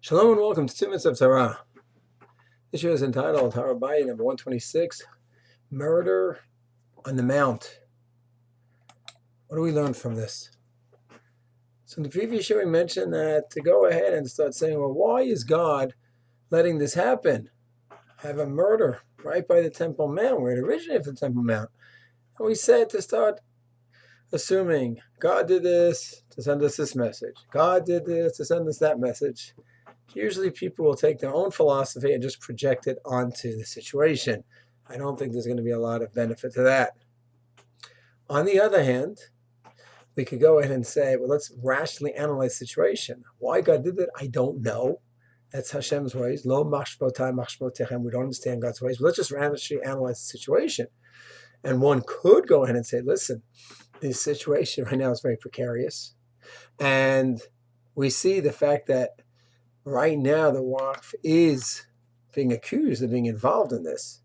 Shalom and welcome to 2 Minutes of Torah. This year is entitled Har Habayit number 126, Murder on the Mount. What do we learn from this? So in the previous year we mentioned that to go ahead and start saying, well, why is God letting this happen? Have a murder right by the Temple Mount, where it originated from the Temple Mount. And we said to start assuming God did this to send us this message. God did this to send us that message. Usually people will take their own philosophy and just project it onto the situation. I don't think there's going to be a lot of benefit to that. On the other hand, we could go ahead and say, well, let's rationally analyze the situation. Why God did it, I don't know. That's Hashem's ways. Lo machshvotai machshvotechem. We don't understand God's ways. But let's just rationally analyze the situation. And one could go ahead and say, listen, this situation right now is very precarious. And we see the fact that right now, the Waqf is being accused of being involved in this.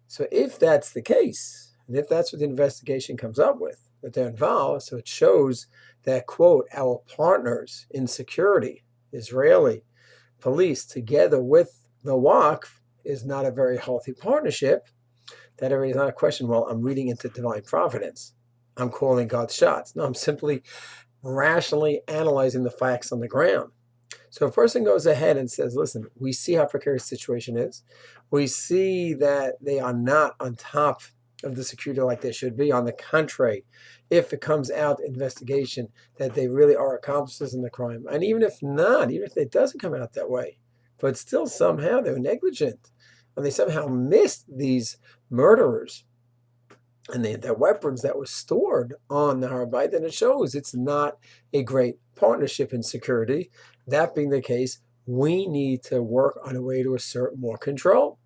So if that's the case, and if that's what the investigation comes up with, that they're involved, so it shows that, quote, our partners in security, Israeli police, together with the Waqf, is not a very healthy partnership. That already is not a question, well, I'm reading into divine providence. I'm calling God's shots. No, I'm simply rationally analyzing the facts on the ground. So if a person goes ahead and says, listen, we see how precarious the situation is. We see that they are not on top of the security like they should be. On the contrary, if it comes out investigation that they really are accomplices in the crime, and even if not, even if it doesn't come out that way, but still somehow they're negligent, and they somehow missed these murderers, and their weapons that were stored on the Har Habayit, then it shows it's not a great partnership in security. That being the case, we need to work on a way to assert more control.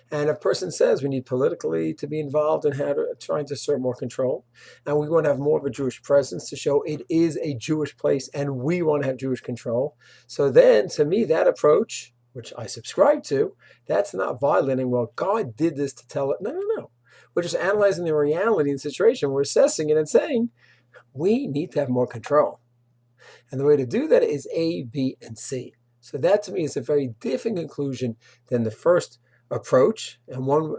And if a person says we need politically to be involved in trying to assert more control, and we want to have more of a Jewish presence to show it is a Jewish place and we want to have Jewish control. So then, to me, that approach, which I subscribe to, that's not violating, well, God did this to tell it. No. We're just analyzing the reality and the situation. We're assessing it and saying, we need to have more control. And the way to do that is A, B, and C. So that to me is a very different conclusion than the first approach, and one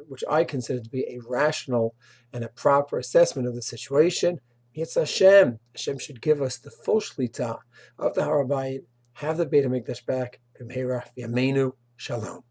which I consider to be a rational and a proper assessment of the situation. It's Hashem. Hashem should give us the full shlita of the Har Habayit, have the Beit HaMikdash back, B'mheira V'yameinu Shalom.